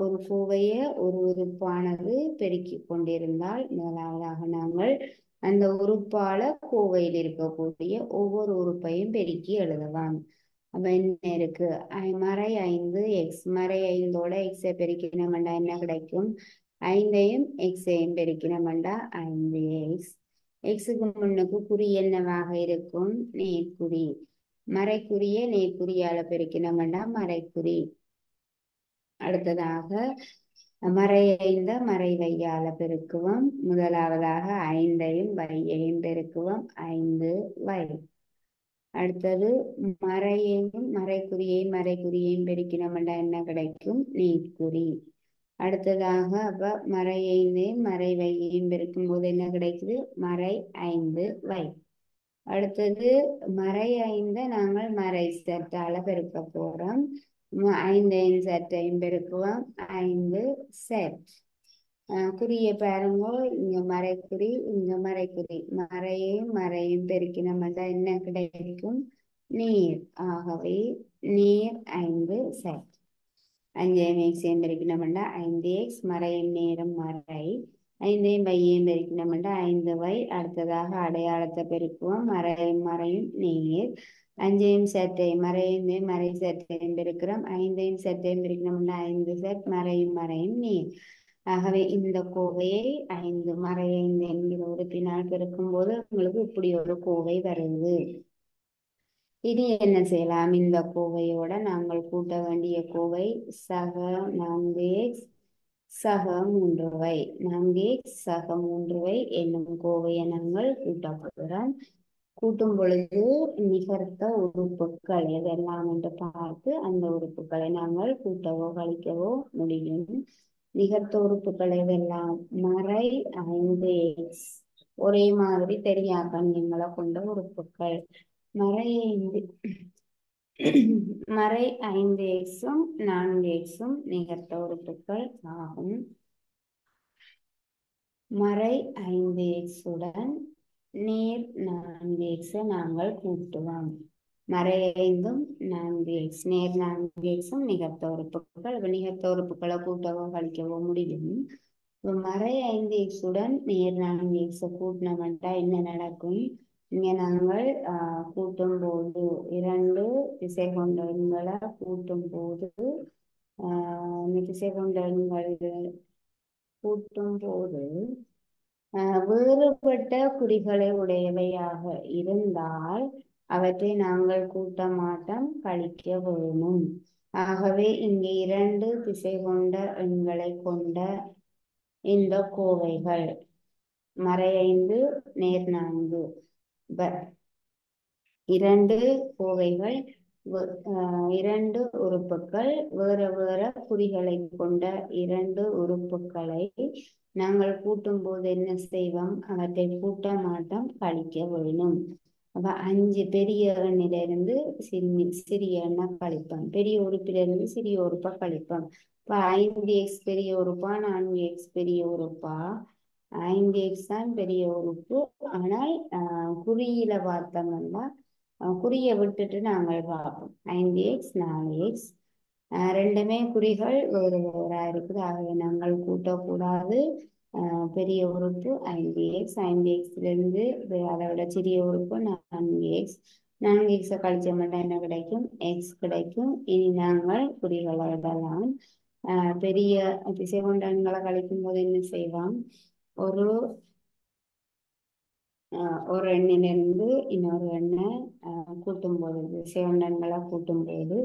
ஒரு கோவையை ஒரு உறுப்பானது பெருக்கி கொண்டிருந்தால் முதலாவதாக நாங்கள் அந்த உறுப்பால கோவையில் இருக்கக்கூடிய ஒவ்வொரு உறுப்பையும் பெருக்கி எழுதலாம். அப்ப என்ன இருக்கு, மறை 5 எக்ஸ், மறை 5ஓட எக்ஸை பெருக்கினோம்டா என்ன கிடைக்கும், 5ஐயும் எக்ஸையும் பெருக்கினோம்டா 5x. எக்ஸுக்கு முன்னுக்கு குறி என்னவாக இருக்கும், நேர்குறி. மறைக்குறிய நேர்குறியால பெருக்கினோம்டா மறைக்குறி. அடுத்ததாக மறை 5 மறை வையால பெருக்குவோம். முதலாவதாக 5ஐயும் வையையும் பெருக்குவோம், 5y. அடுத்தது மறையையும் மறைக்குறியையும் பெருக்கினோம்டா என்ன கிடைக்கும், நீட்குறி. அடுத்ததாக அப்ப மறை 5ஐயும் மறை வையையும் பெருக்கும் போது என்ன கிடைக்குது, மறை 5y. அடுத்தது மறை 5 நாங்கள் மறை செட்டால பெருக்க போறோம். 5ஐயும் செட்டையும் பெருக்குவோம், 5 செட். குறிய பாருங்க, இங்க மறைக்குறி இங்க மறைக்குறி, மறையும் பெருக்கினோம்னா என்ன கிடைக்கும், நீர். ஆகவே நீர் 5 செட். 5ஐயும் எக்ஸையும் பெருக்கினோம்னா 5x, மறையும் நேரம் மறை, 5ஐயும் வையையும் பெருக்கினோம்னா 5y. அடுத்ததாக அடையாளத்தை பெருக்குவோம், மறையும் நீர். 5ஐயும் செட்டையும் மறை செட்டையும் பெருக்கிறோம், 5ஐயும் செட்டையும் பெருக்கினோம்னா 5 செட், மறையும் நீர். ஆகவே இந்த கோவையை 5 மறை 5 என்கிற உறுப்பினால் பெருக்கும் போது உங்களுக்கு இப்படி ஒரு கோவை வருது. இனி என்ன செய்யலாம், இந்த கோவையோட நாங்கள் கூட்ட வேண்டிய கோவை சக 4x சக 3y. 4x சக 3y என்னும் கோவையை நாங்கள் கூட்ட போகிறோம். கூட்டும் பொழுது நிகர்த்த உறுப்புகள் எதெல்லாம் என்று பார்த்து அந்த உறுப்புகளை நாங்கள் கூட்டவோ கழிக்கவோ முடியும். நிகர்த்த உறுப்புகள் எதெல்லாம், மறை 5x ஒரே மாதிரி தெரியாக்கங்களை கொண்ட உறுப்புகள். மறை 5xம் 4xம் நிகர்த்த உறுப்புகள் ஆகும். மறை 5x உடன் நேர் 4x நாங்கள் கூட்டுவோம். மறை 5ம் 4x, நேர் 4xம் நிகர்த்த உறுப்புகள். நிகர்த்த உறுப்புகளை கூட்டவோ கழிக்கவோ முடியும். மறை 5x உடன் நேர் 4x கூட்டினோம்னா என்ன நடக்கும், இங்க நாங்கள் கூட்டும் போது இரண்டு திசை கொண்ட எண்களை கூட்டும் போது திசை கொண்ட எண்கள் கூட்டும் போது வேறுபட்ட குறிகளை உடையவையாக இருந்தால் அவற்றை நாங்கள் கூட்ட மாட்டோம், கழிக்க வேணும். ஆகவே இங்கே இரண்டு திசை கொண்ட எண்களை கொண்ட இந்த கோவைகள் மறை 5 நேர் 4 இரண்டு கோவைகள், இரண்டு உறுப்புகள், வேற குறிகளை கொண்ட இரண்டு உறுப்புகளை நாங்கள் கூட்டும் போது என்ன செய்வோம், அவற்றை கூட்ட மாட்டோம், கழிக்க வேணும். அப்ப 5 பெரிய எண்ணிலிருந்து சிறிய எண்ணை கழிப்போம், பெரிய உறுப்பிலிருந்து சிறிய உறுப்பை கழிப்போம். இப்ப 5x பெரிய உறுப்பா 4x பெரிய உறுப்பா, 5x தான் பெரிய உறுப்பு. ஆனால் குறியில பார்த்தோம்னா குறியை விட்டுட்டு நாங்கள் பார்ப்போம், 5x 4x ரெண்டுமே குறிகள் வேறு வேறா இருக்குது. ஆகவே நாங்கள் கூட்டக்கூடாது. பெரிய உறுப்பு 5xலிருந்து அதை விட சிறிய உறுப்பு 4x, 4x கழிச்ச மட்டும் என்ன கிடைக்கும், x கிடைக்கும். இனி நாங்கள் குறிகளை விடலாம். பெரிய திசை கொண்ட எண்களை கழிக்கும் போது என்ன செய்வோம், ஒரு ஒரு எண்ணிலிருந்து இன்னொரு எண்ணை கூட்டும் போது திசையெண்களை கூட்டும் போது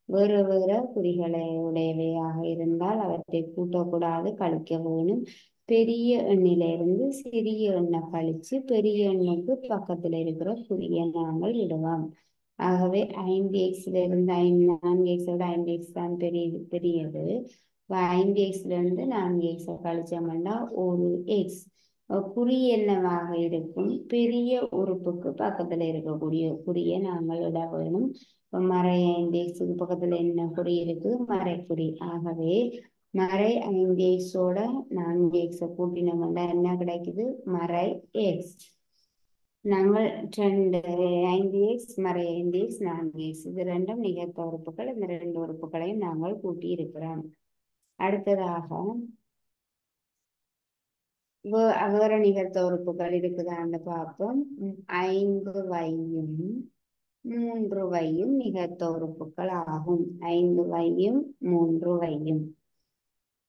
வேறு வேறு குறிகளை உடையவையாக இருந்தால் அவற்றை கூட்டக்கூடாது, கழிக்க வேணும். பெரிய எண்ணிலிருந்து சிறிய எண்ணை கழிச்சு பெரிய எண்ணுக்கு பக்கத்தில் இருக்கிற குறியை நாங்கள் இடுவோம். ஆகவே 5x இருந்து 4x விட 5x தான் பெரியது. 5x இருந்து 4x கழிச்சோம்னா ஒரு எக்ஸ் குறி என்னவாக இருக்கும்? பெரிய உறுப்புக்கு பக்கத்துல இருக்கக்கூடிய குறியை நாங்கள் இட வேணும். மறை 5xக்கு பக்கத்துல என்ன குறி இருக்கு? மறைக்குறி. ஆகவே மறை 5xோட 4x கூட்டினோம்னா என்ன கிடைக்குது? மறை எக்ஸ். நாங்கள் 5x மறை 5x 4x இது ரெண்டும் நிகழ்த்த உறுப்புகள். இந்த ரெண்டு உறுப்புகளையும் நாங்கள் கூட்டி இருக்கிறோம். அடுத்ததாக வேற நிகழ்த்த உறுப்புகள் இருக்குதான்னு பார்ப்போம். 5y-யும் 3y-யும் நிகழ்த்த உறுப்புகள் ஆகும். 5y-யும் 3y-யும்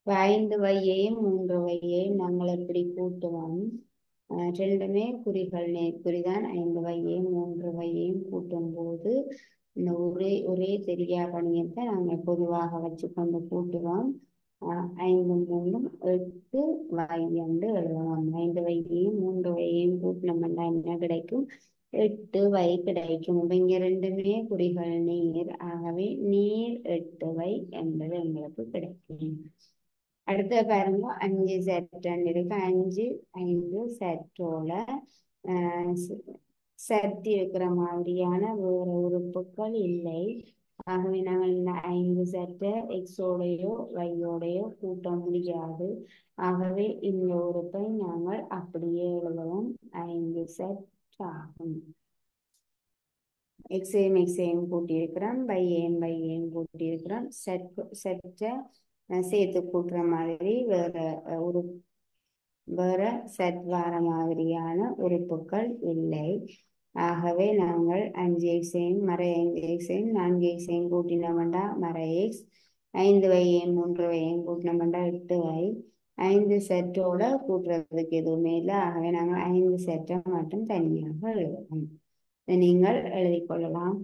5y-யையும் 3y-யையும் நாங்கள் எப்படி கூட்டுவோம்? ரெண்டுமே குறிகள் நேர்குறிதான். 5y-யையும் 3y-யையும் கூட்டும் போது இந்த ஒரே தெரியா கணியத்தை நாங்கள் பொதுவாக வச்சு கொண்டு கூட்டுவோம். 5 3 8 y என்று எழுதலாம். 5y-யையும் 3y-யையும் கூட்டினோம்னா என்ன கிடைக்கும்? 8y கிடைக்கும். இங்க ரெண்டுமே குறிகள் நேர். ஆகவே நேர் 8y என்பது எங்களுக்கு கிடைக்கும். அடுத்த பாருங்க, 5 செட் இருக்கு. 5 செட்டோட செட் இருக்கிற மாதிரியான வேறு உறுப்புகள் இல்லை. ஆகவே நாங்கள் இந்த 5 செட்டை எக்ஸோடையோ வையோடையோ கூட்ட முடியாது. ஆகவே இந்த உறுப்பை நாங்கள் அப்படியே எழுதுவோம். 5 செட் ஆகும். எக்ஸையும் கூட்டியிருக்கிறோம், பையையும் கூட்டியிருக்கிறோம். செட்டை சேர்த்து கூட்டுற மாதிரி வேற செட் வார மாதிரியான உறுப்புகள் இல்லை. ஆகவே நாங்கள் 5x-ஐயும் மறை 5x-ஐயும் 4x-ஐயும் கூட்டினோம்னா மறை எக்ஸ், 5y-யையும் 3y-யையும் கூட்டினோம்னா 8y. 5 செட்டோட கூட்டுறதுக்கு எதுவுமே இல்லை. ஆகவே நாங்கள் 5 செட்டை மட்டும் தனியாக எழுதுவோம். நீங்கள் எழுதி கொள்ளலாம்.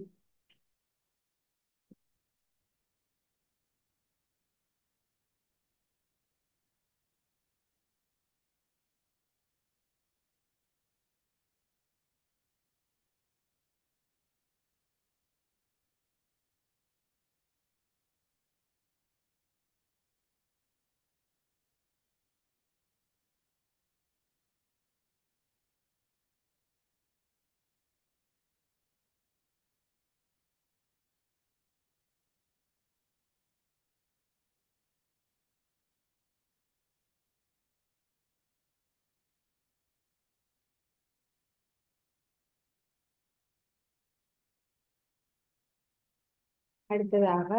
அடுத்ததாக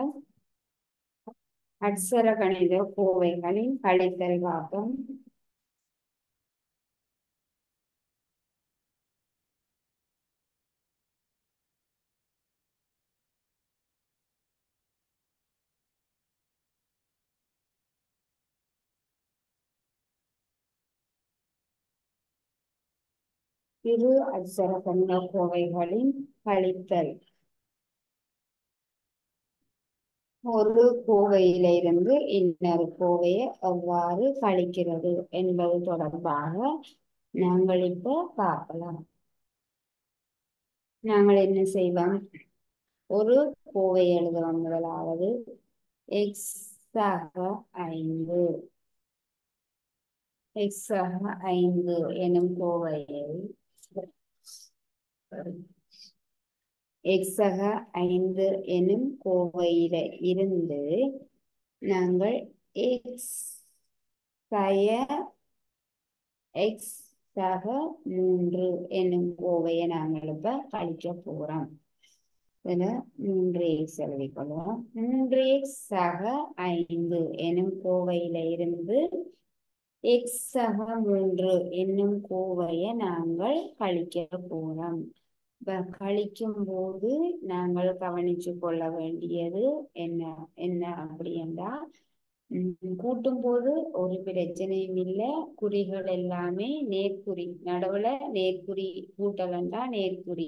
அட்சர கணித கோவைகளின் கழித்தல் பார்ப்போம். இரு அட்சர கணித கோவைகளின் கழித்தல். ஒரு கோவையிலிருந்து இன்னொரு கோவையை எவ்வாறு கழிக்கிறது என்பது தொடர்பாக நாங்கள் இப்போ பார்க்கலாம். நாங்கள் என்ன செய்வோம்? ஒரு கோவை எழுதுவோம். முதலாவது x-ஆக 5 x-ஆக 5 எனும் கோவையை x-ஆக 5 எனும் கோவையில இருந்து நாங்கள் x-ஆக 3 எனும் கோவையை நாங்கள் இப்ப கழிக்க போறோம். இதுல 3x எழுதிக்கொள்வோம். 3x-ஆக 5 எனும் கோவையில இருந்து x-ஆக 3 என்னும் கோவையை நாங்கள் கழிக்க போறோம். கழிக்கும் போது நாங்கள் கவனிச்சு கொள்ள வேண்டியது என்ன என்ன அப்படி என்றால் கூட்டும் போது ஒரு பிரச்சனையும் இல்லை. குறிகள் எல்லாமே நேர்குறி, நடுவுல நேர்குறி, கூட்டலண்டா நேர்குறி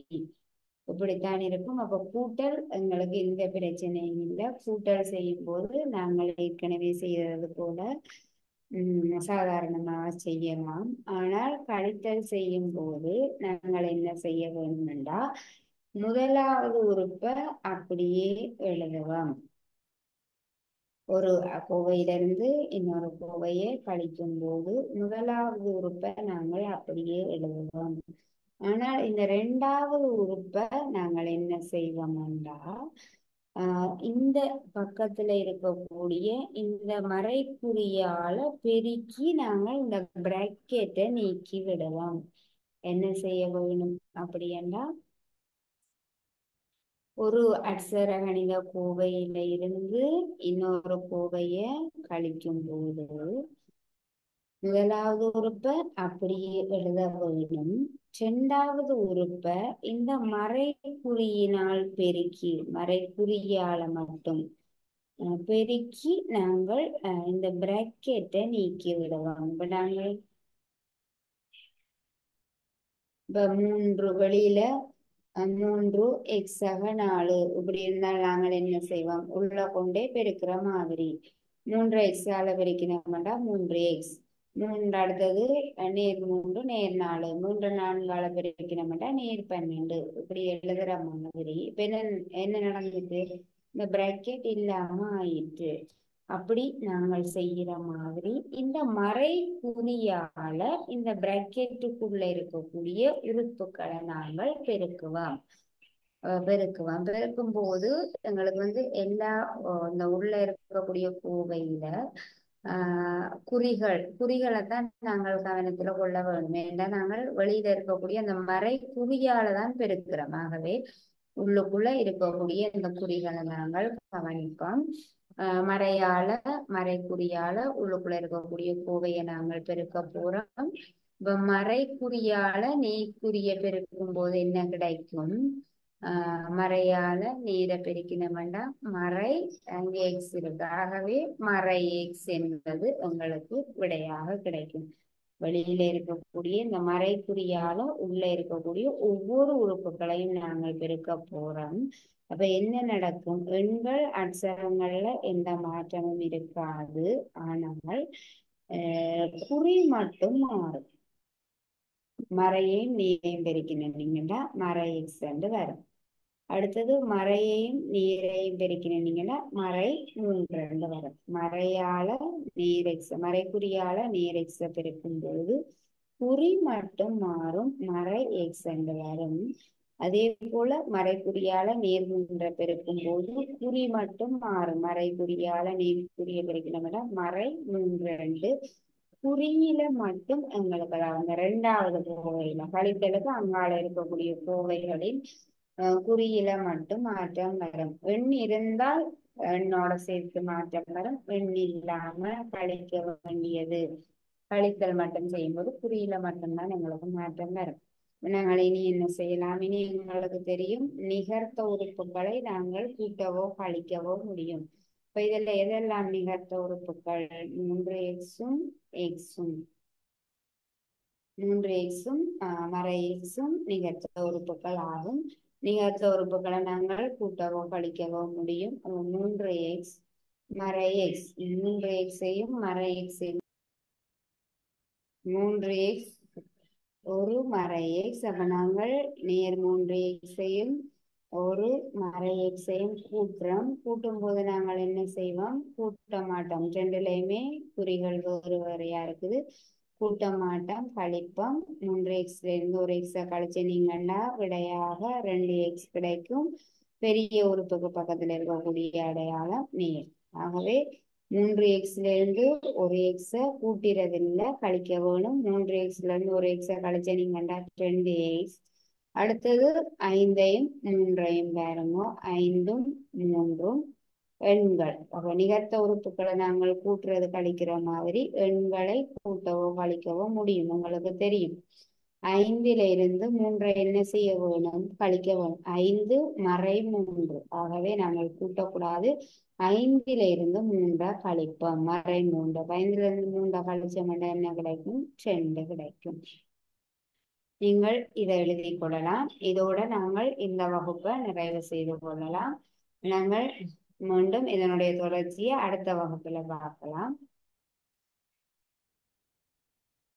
இப்படித்தான் இருக்கும். அப்ப கூட்டல் எங்களுக்கு எந்த பிரச்சனையும் இல்லை. கூட்டல் செய்யும் போது நாங்கள் ஏற்கனவே செய்தது போல சாதாரணமாக செய்யலாம். ஆனால் கழித்தல் செய்யும் போது நாங்கள் என்ன செய்ய வேண்டுமென்றா, முதலாவது உறுப்பை அப்படியே எழுதுவோம். ஒரு கோவையிலிருந்து இன்னொரு கோவையை கழிக்கும் போது முதலாவது உறுப்பை நாங்கள் அப்படியே எழுதுவோம். ஆனால் இந்த இரண்டாவது உறுப்பை நாங்கள் என்ன செய்வோம்டா, இந்த பக்கத்துல இருக்கக்கூடிய இந்த மறைக்குறியால பெருக்கி நாங்கள் இந்த பிராக்கெட்டை நீக்கி விடலாம். என்ன செய்ய வேணும் அப்படின்னா, ஒரு அட்சர கணித கோவையில இருந்து இன்னொரு கோவையை கழிக்கும் போது முதலாவது உறுப்பை அப்படியே எழுத வேண்டும். இரண்டாவது உறுப்பை இந்த மறைக்குறியினால் பெருக்கி, மறைக்குறியால மட்டும் பெருக்கி நாங்கள் இந்த பிராக்கெட்டை நீக்கி விடுவோம். இப்ப நாங்கள் இப்ப 3 வெளியில 3 எக்ஸாக 4 இப்படி இருந்தால் நாங்கள் என்ன செய்வோம், உள்ள கொண்டே பெருக்கிற மாதிரி 3 எக்ஸால பெருக்கினோம்டா 3x, 3 அடுத்தது நேர் 3 நேர் 4, 3 4ஆல பெருக்கினோம்டா நேர் 12 இப்படி எழுதுற மாதிரி. இப்ப என்ன நடந்துட்டு, இந்த பிராக்கெட் இல்லாம ஆயிட்டு. அப்படி நாங்கள் செய்கிற மாதிரி இந்த மறை குறியால இந்த பிராக்கெட்டுக்குள்ள இருக்கக்கூடிய உறுப்புகளை நாங்கள் பெருக்குவோம். பெருக்கும் போது எங்களுக்கு எல்லா இந்த உள்ள இருக்கக்கூடிய கோவையில குறிகளை தான் நாங்கள் கவனத்துல கொள்ள வேண்டும். ஏன்னா நாங்கள் வெளியில இருக்கக்கூடிய அந்த மறை குறியால தான் பெருக்கிறோம். ஆகவே உள்ளுக்குள்ள இருக்கக்கூடிய இந்த குறிகளை நாங்கள் கவனிப்போம். மறையால மறைக்குறியால உள்ளுக்குள்ள இருக்கக்கூடிய கோவையை நாங்கள் பெருக்க போறோம். இப்ப மறைக்குறியால நெய்க்குரிய பெருக்கும் போது என்ன கிடைக்கும், மறையால நீரை பெருக்கின வேண்டாம், மறை அங்கே எக்ஸ் இருக்கு. ஆகவே மறை எக்ஸ் என்பது உங்களுக்கு விடையாக கிடைக்கும். வெளியில இருக்கக்கூடிய இந்த மறைக்குறியால உள்ள இருக்கக்கூடிய ஒவ்வொரு உறுப்புகளையும் நாங்கள் பெருக்க போறோம். அப்ப என்ன நடக்கும், எண்கள் அட்சரங்கள்ல எந்த மாற்றமும் இருக்காது. ஆனால் குறி மட்டும் மாறும். மறையையும் நீரையும் பெருக்கினீங்கன்னா மறை எக்ஸ் வரும். அடுத்தது மறையையும் நீரையும் பெருக்கினீங்கன்னா மறை 3 வரும். மறையால நீரெக்ஸ், மறைக்குறியால நீரெக்ஸ பெருக்கும் பொழுது குறி மட்டும் மாறும், மறை எக்ஸ் வரும். அதே போல மறைக்குறியால நேர் 3 பெருக்கும் போது குறி மட்டும் மாறும். மறைக்குறியால நேர்குறிய பெருக்கினோம்னா மறை 3 குறியில மட்டும் எங்களுக்கு அந்த இரண்டாவது கோவையில கழித்தலுக்கு அங்கால இருக்கக்கூடிய கோவைகளில் குறியில மட்டும் மாற்றம் வரும். எண் இருந்தால் எண்ணோட சேர்த்து மாற்றம் வரும். எண் இல்லாம கழிக்க வேண்டியது, கழித்தல் மட்டும் செய்யும்போது குறியில மட்டும்தான் எங்களுக்கு மாற்றம் வரும். நாங்கள் இனி என்ன செய்யலாம், இனி எங்களுக்கு தெரியும் நிகர்த்த உறுப்புகளை நாங்கள் கூட்டவோ கழிக்கவோ முடியும். இப்ப இதுல எதெல்லாம் நிகர்த்த உறுப்புகள், 3x-உம் x-உம், 3x-உம் மறை எக்ஸும் நிகர்த்த உறுப்புகள் ஆகும். நிகர்த்த உறுப்புகளை நாங்கள் கூட்டவோ கழிக்கவோ முடியும். 3x மறை எக்ஸ், 3x-ஐயும் மறை எக்ஸையும் 3x ஒரு மறை எக்ஸ். அப்ப நாங்கள் நேர் 3x-ஐயும் ஒரு மறை எக்ஸையும் கூட்டுறோம். கூட்டும் போது நாங்கள் என்ன செய்வோம், கூட்ட மாட்டோம். ரெண்டுலையுமே குறிகள் வேறு வேறையா இருக்குது. கூட்ட மாட்டோம், கழிப்போம். 3x-ல இருந்து ஒரு எக்ஸை கழிச்சு நீங்கன்னா விடையாக 2x கிடைக்கும். பெரிய உறுப்புக்கு பக்கத்துல இருக்கக்கூடிய அடையாளம் நேர். ஆகவே 3x-ல இருந்து ஒரு எக்ஸை கூட்டிறதில்லை, கழிக்க வேணும். 3x-ல இருந்து ஒரு எக்ஸை கழிச்ச நீங்கண்டா 2x. அடுத்தது 5-ஐயும் 3-ஐயும் பாருங்க, 5-உம் 3-உம் எண்கள். அப்ப நிகர்த்த உறுப்புகளை நாங்கள் கூட்டுறது கழிக்கிற மாதிரி எண்களை கூட்டவோ கழிக்கவோ முடியும். உங்களுக்கு தெரியும் 5-ல இருந்து 3-ஐ என்ன செய்ய வேணும், கழிக்க வேணும். 5 மறை 3, ஆகவே நாங்கள் கூட்டக்கூடாது. ஐந்தில இருந்து மூன்றை கழிப்போம். மறை மூன்று. ஐந்துல இருந்து மூன்றை கழிச்சோம்னா என்ன கிடைக்கும்? 2 கிடைக்கும். நீங்கள் இதை எழுதிக் கொள்ளலாம். இதோட நாங்கள் இந்த வகுப்பை நிறைவு செய்து கொள்ளலாம். நாங்கள் மீண்டும் இதனுடைய தொடர்ச்சியை அடுத்த வகுப்புல பார்க்கலாம்.